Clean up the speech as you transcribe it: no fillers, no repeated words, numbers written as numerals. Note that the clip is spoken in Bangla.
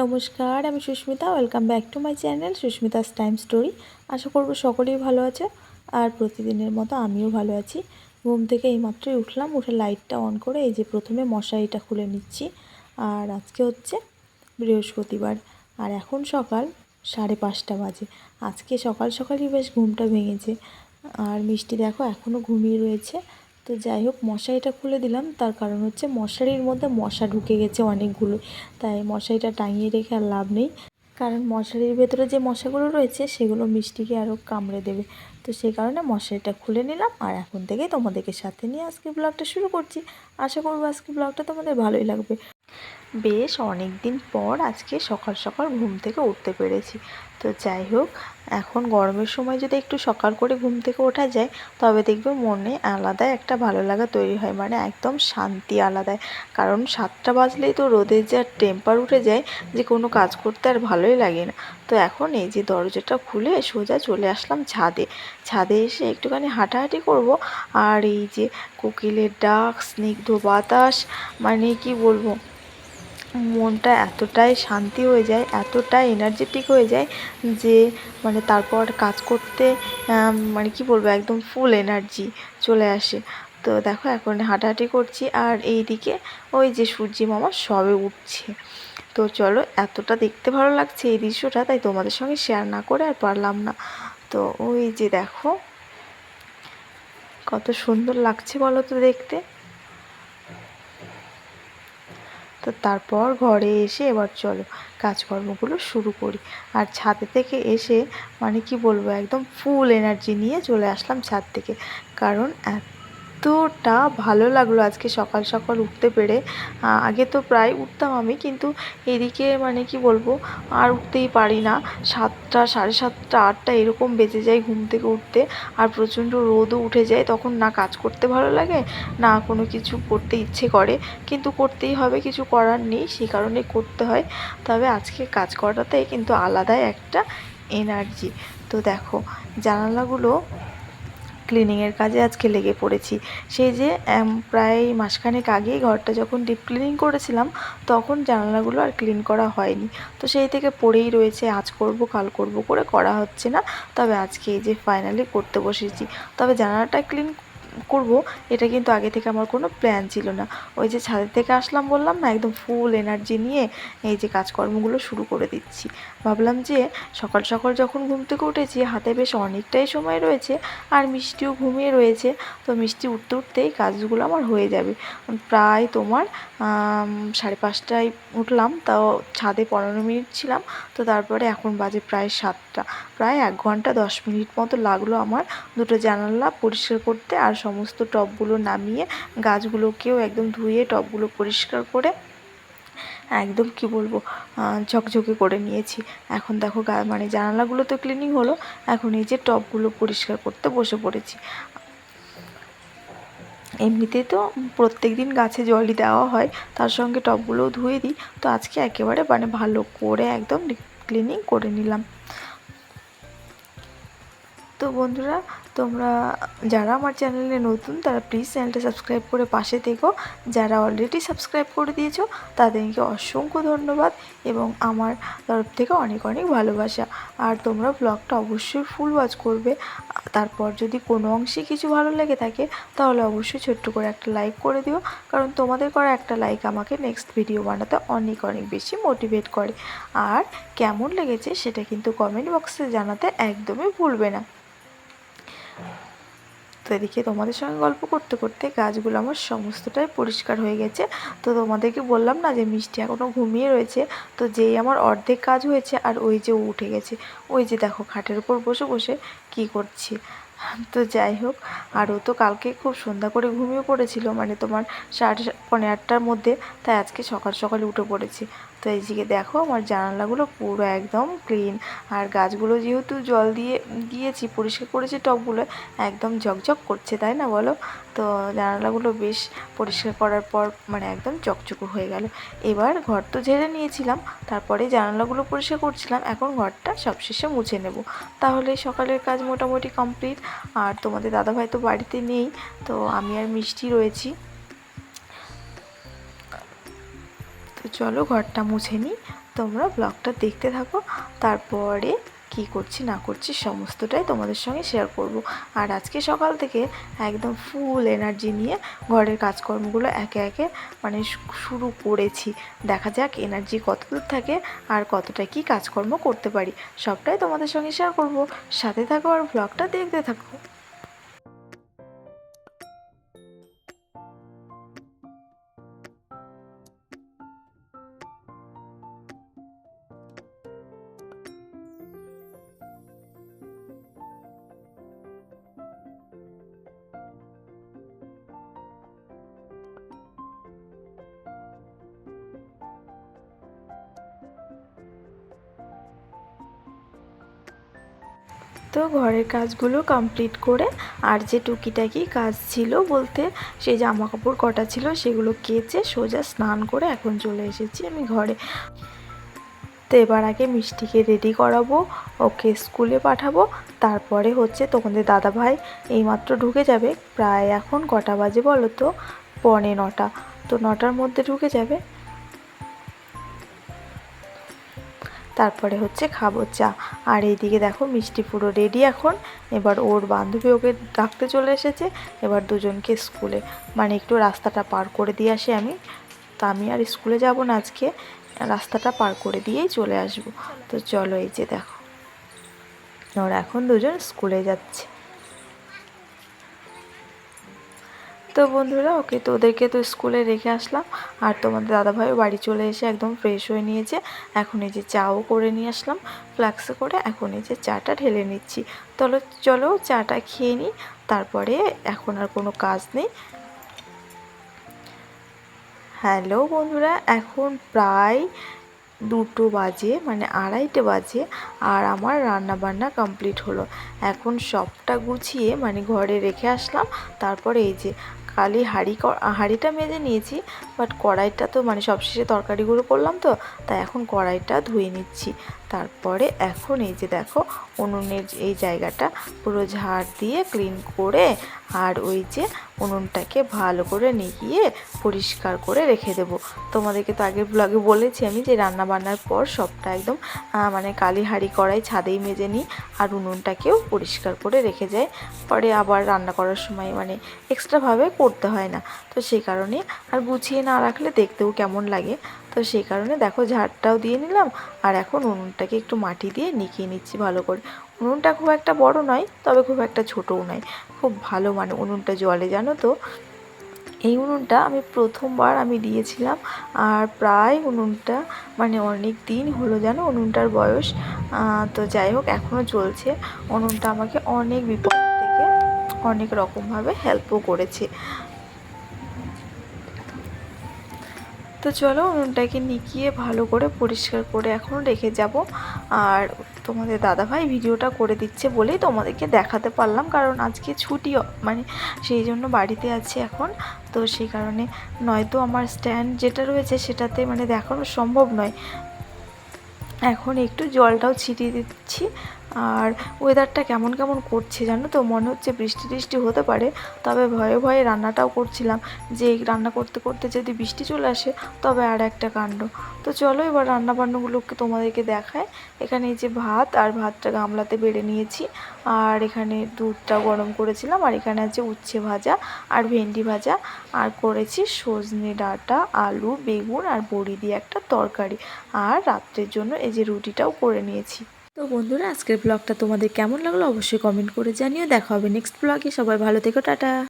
নমস্কার, আমি Susmita. Welcome back to my channel Susmita's time story. আশা করব সকলেই ভালো আছে আর প্রতিদিনের মতো আমিও ভালো আছি। ঘুম থেকে এইমাত্রই উঠলাম, উঠে লাইটটা অন করে এই যে প্রথমে মশারিটা খুলে নিচ্ছি। আর আজকে হচ্ছে বৃহস্পতিবার আর এখন সকাল 5:30 বাজে। আজকে সকাল সকালই বেশ ঘুমটা ভেঙেছে। আর মিষ্টি দেখো এখনও ঘুমিয়ে রয়েছে। তো যাই হোক, মশারিটা খুলে দিলাম, তার কারণ হচ্ছে মশারির মধ্যে মশা ঢুকে গেছে অনেকগুলো। তাই মশারিটা টাঙিয়ে রেখে আর লাভ নেই, কারণ মশারির ভেতরে যে মশাগুলো রয়েছে সেগুলো মিষ্টিকে আরও কামড়ে দেবে। তো সেই কারণে মশারিটা খুলে নিলাম আর এখন থেকেই তোমাদেরকে সাথে নিয়ে আজকে ব্লগটা শুরু করছি। আশা করবো আজকে ব্লগটা তোমাদের ভালোই লাগবে। বেশ অনেক দিন পর আজকে সকাল সকাল ঘুম থেকে উঠতে পেরেছি। তো যাই হোক, এখন গরমের সময় যদি একটু সকাল করে ঘুম থেকে ওঠা যায় তবে দেখবে মনে আলাদা একটা ভালো লাগা তৈরি হয়, মানে একদম শান্তি আলাদাই। কারণ 7টা বাজলেই তো রোদের যা টেম্পার উঠে যায় যে কোনো কাজ করতে আর ভালোই লাগে না। তো এখন এই যে দরজাটা খুলে সোজা চলে আসলাম ছাদে। ছাদে এসে একটুখানি হাঁটাহাঁটি করব। আর এই যে কোকিলের ডাক, স্নিগ্ধ বাতাস, মানে কি বলবো, মনটা এতটাই শান্তি হয়ে যায়, এতটাই এনার্জেটিক হয়ে যায় যে মানে তারপর কাজ করতে মানে কি বলবো, একদম ফুল এনার্জি চলে আসে। তো দেখো এখন হাঁটাহাঁটি করছি আর এই দিকে ওই যে সূর্যি মামা সবে উঠছে। তো চলো, এতটা দেখতে ভালো লাগছে এই দৃশ্যটা, তাই তোমাদের সঙ্গে শেয়ার না করে আর পারলাম না। তো ওই যে দেখো কত সুন্দর লাগছে বলো তো দেখতে। তো তারপর ঘরে এসে এবার চলো কাজকর্মগুলো শুরু করি। আর ছাদে থেকে এসে মানে কি বলবো, একদম ফুল এনার্জি নিয়ে চলে আসলাম ছাদ থেকে। কারণ এতটা ভালো লাগলো আজকে সকাল সকাল উঠতে পেরে। আগে তো প্রায় উঠতাম আমি, কিন্তু এদিকে মানে কি বলবো, আর উঠতেই পারি না। 7টা, 7:30, 8টা এরকম বেজে যায় ঘুম থেকে উঠতে। আর প্রচণ্ড রোদও উঠে যায়, তখন না কাজ করতে ভালো লাগে না কোনো কিছু করতে ইচ্ছে করে, কিন্তু করতেই হবে, কিছু করার নেই, সেই কারণে করতে হয়। তবে আজকে কাজ করাতে কিন্তু আলাদাই একটা এনার্জি। তো দেখো জানালাগুলো ক্লিনিংয়ের কাজে আজকে লেগে পড়েছি। সেই যে প্রায় মাসখানেক আগেই ঘরটা যখন ডিপ ক্লিনিং করেছিলাম তখন জানালাগুলো আর ক্লিন করা হয়নি। তো সেই থেকে পড়েই রয়েছে, আজ করব কাল করব করে করা হচ্ছে না। তবে আজকে এই যে ফাইনালি করতে বসেছি। তবে জানালাটা ক্লিন করব এটা কিন্তু আগে থেকে আমার কোনো প্ল্যান ছিল না। ওই যে ছাদের থেকে আসলাম বললাম না, একদম ফুল এনার্জি নিয়ে এই যে কাজকর্মগুলো শুরু করে দিচ্ছি। ভাবলাম যে সকাল সকাল যখন ঘুম থেকে উঠেছি হাতে বেশ অনেকটাই সময় রয়েছে আর মিষ্টিও ঘুমিয়ে রয়েছে। তো মিষ্টি উঠতে উঠতেই কাজগুলো আমার হয়ে যাবে। প্রায় তোমার 5:30টায় উঠলাম, তাও ছাদে 15 মিনিট ছিলাম। তো তারপরে এখন বাজে প্রায় 7টা, প্রায় 1 ঘন্টা 10 মিনিট মতো লাগলো আমার দুটো জানালা পরিষ্কার করতে আর সমস্ত টবগুলো নামিয়ে গাছগুলোকেও একদম ধুয়ে টবগুলো পরিষ্কার করে একদম কি বলবো, ঝকঝকে করে নিয়েছি। এখন দেখো মানে জানালাগুলো তো ক্লিনিং হলো, এখন এই যে টবগুলো পরিষ্কার করতে বসে পড়েছি। এমনিতেই তো প্রত্যেক দিন গাছে জলই দেওয়া হয়, তার সঙ্গে টবগুলোও ধুয়ে দিই। তো আজকে একেবারে মানে ভালো করে একদম ক্লিনিং করে নিলাম। তো বন্ধুরা, তোমরা যারা আমার চ্যানেলে নতুন তারা প্লিজ চ্যানেলটা সাবস্ক্রাইব করে পাশে থেকো। যারা অলরেডি সাবস্ক্রাইব করে দিয়েছো তাদেরকে অসংখ্য ধন্যবাদ এবং আমার তরফ থেকে অনেক অনেক ভালোবাসা। আর তোমরা ব্লগটা অবশ্যই ফুল ওয়াচ করবে। তারপর যদি কোনো অংশে কিছু ভালো লেগে থাকে তাহলে অবশ্যই ছোট্ট করে একটা লাইক করে দিও, কারণ তোমাদের করা একটা লাইক আমাকে নেক্সট ভিডিও বানাতে অনেক অনেক বেশি মোটিভেট করে। আর কেমন লেগেছে সেটা কিন্তু কমেন্ট বক্সে জানাতে একদমই ভুলবে না। তো এদিকে তোমাদের সঙ্গে গল্প করতে করতে গাছগুলো আমার সমস্তটাই পরিষ্কার হয়ে গেছে। তো তোমাদেরকে বললাম না যে মিষ্টি এখনও ঘুমিয়ে রয়েছে। তো যেই আমার অর্ধেক কাজ হয়েছে আর ওই যে উঠে গেছে, ওই যে দেখো খাটের উপর বসে বসে কী করছি। তো যাই হোক, আর ও তো কালকে খুব সন্ধ্যা করে ঘুমিয়ে পড়েছিল, মানে তোমার 8:30-8টার মধ্যে, তাই আজকে সকাল সকালে উঠে পড়েছি। তো এই দিকে দেখো আমার জানালাগুলো পুরো একদম ক্লিন। আর গাছগুলো যেহেতু জল দিয়ে দিয়েছি, পরিষ্কার করেছি টবগুলো, একদম ঝকঝক করছে, তাই না বলো? তো জানালাগুলো বেশ পরিষ্কার করার পর মানে একদম চকচকে হয়ে গেল। এবার ঘর তো ঝেড়ে নিয়েছিলাম, তারপরে জানালাগুলো পরিষ্কার করছিলাম, এখন ঘরটা সবশেষে মুছে নেব, তাহলে সকালের কাজ মোটামুটি কমপ্লিট। আর তোমাদের দাদাভাই তো বাড়িতে নেই, তো আমি আর মিষ্টি রয়েছি। তো চলো ঘরটা মুছে নিই, তোমরা ব্লগটা দেখতে থাকো। তারপরে কি করছি না করছি সমস্তটাই তোমাদের সঙ্গে শেয়ার করব। আর আজকে সকাল থেকে একদম ফুল এনার্জি নিয়ে ঘরের কাজকর্মগুলো একে একে মানে শুরু করেছি। দেখা যাক এনার্জি কতদূর থাকে আর কতটা কি কাজকর্ম করতে পারি, সবটাই তোমাদের সঙ্গে শেয়ার করব। সাথে থাকো আর ব্লগটা দেখতে থাকো। তো ঘরের কাজগুলো কমপ্লিট করে আর যে টুকিটাকি কাজ ছিল বলতে সেই জামা কাপড় কটা ছিল সেগুলো কেচে সোজা স্নান করে এখন চলে এসেছি আমি ঘরে। তো এবার আগে মিষ্টিকে রেডি করাবো, ওকে স্কুলে পাঠাবো। তারপরে হচ্ছে তোমাদের দাদাভাই এইমাত্র ঢুকে যাবে, প্রায় এখন কটা বাজে বলো তো, 9:45। তো 9টার মধ্যে ঢুকে যাবে। তারপরে হচ্ছে খাবো চা। আর এইদিকে দেখো মিষ্টি পুরো রেডি এখন। এবার ওর বান্ধবী ওকে ডাকতে চলে এসেছে, এবার দুজনকে স্কুলে মানে একটু রাস্তাটা পার করে দিয়ে আসি আমি। তা আমি আর স্কুলে যাব না আজকে, রাস্তাটা পার করে দিয়েই চলে আসব। তো চলো এই যে দেখো ওরা এখন দুজন স্কুলে যাচ্ছে। তো বন্ধুরা ওদেরকে তো স্কুলে রেখে আসলাম। আর তোমাদের দাদাভাইও বাড়ি চলে এসে একদম ফ্রেশ হয়ে নিয়েছে। এখন এই যে চাও করে নিয়ে আসলাম ফ্লাক্সে করে, এখন এই যে চাটা ঢেলে নিচ্ছি। চলো চাটা খেয়ে নিই, তারপরে এখন আর কোনো কাজ নেই। হ্যালো বন্ধুরা, এখন প্রায় 2টো বাজে মানে 2:30 বাজে, আর আমার রান্না বান্না কমপ্লিট হলো। এখন সবটা গুছিয়ে মানে ঘরে রেখে আসলাম। তারপরে এই যে খালি হাঁড়িটা মেজে নিয়েছি, বাট কড়াইটা তো মানে সবশেষে তরকারিগুলো করলাম তো, তাই এখন কড়াইটা ধুয়ে নিচ্ছি। তারপরে এখন এই যে দেখো উনুনের এই জায়গাটা পুরো ঝাড় দিয়ে ক্লিন করে আর ওই যে উনুনটাকে ভালো করে নিগিয়ে পরিষ্কার করে রেখে দেবো। তোমাদেরকে তো আগের ব্লগে বলেছি আমি যে রান্না বান্নার পর সবটা একদম মানে কালি হাঁড়ি কড়াই ছাদেই মেজে নিই আর উনুনটাকেও পরিষ্কার করে রেখে যাই, পরে আবার রান্না করার সময় মানে এক্সট্রাভাবে করতে হয় না। তো সেই কারণে আর গুছিয়ে না রাখলে দেখতেও কেমন লাগে। তো সেই কারণে দেখো ঝাড়টাও দিয়ে নিলাম আর এখন উনুনটাকে একটু মাটি দিয়ে নিকিয়ে নিচ্ছি ভালো করে। উনুনটা খুব একটা বড় নয়, তবে খুব একটা ছোটও নয়, খুব ভালো মানে উনুনটা জ্বলে জানো তো। এই উনুনটা আমি প্রথমবার আমি দিয়েছিলাম, আর প্রায় উনুনটা মানে অনেক দিন হলো জানো উনুনটার বয়স। তো যাই হোক এখনও চলছে। উনুনটা আমাকে অনেক বিপদ থেকে অনেক রকমভাবে হেল্পও করেছে। তো চলো উনুনটাকে নিকিয়ে ভালো করে পরিষ্কার করে এখন রেখে যাব। আর তোমাদের দাদাভাই ভিডিওটা করে দিচ্ছে বলেই তোমাদেরকে দেখাতে পারলাম, কারণ আজকে ছুটি মানে সেই জন্য বাড়িতে আছি এখন। তো সেই কারণে নয়তো আমার স্ট্যান্ড যেটা রয়েছে সেটাতে মানে দেখানো সম্ভব নয়। এখন একটু জলটাও ছিটিয়ে দিচ্ছি। আর ওয়েদারটা কেমন কেমন করছে জানো তো, মনে হচ্ছে বৃষ্টি টিষ্টি হতে পারে। তবে ভয়ে ভয়ে রান্নাটাও করছিলাম যে রান্না করতে করতে যদি বৃষ্টি চলে আসে তবে আর একটা কাণ্ড। তো চলো এবার রান্নাবান্নাগুলোকে তোমাদেরকে দেখায়। এখানে এই যে ভাত, আর ভাতটা গামলাতে বেড়ে নিয়েছি, আর এখানে দুধটা গরম করেছিলাম, আর এখানে আছে উচ্ছে ভাজা আর ভেন্ডি ভাজা, আর করেছি সজনে ডাঁটা আলু বেগুন আর বড়ি দিয়ে একটা তরকারি। আর রাত্রের জন্য এই যে রুটিটাও করে নিয়েছি। তো বন্ধুরা আজকের ব্লগটা তোমাদের কেমন লাগলো অবশ্যই কমেন্ট করে জানিও। দেখা হবে নেক্সট ব্লগে, সবাই ভালো থেকো, টাটা।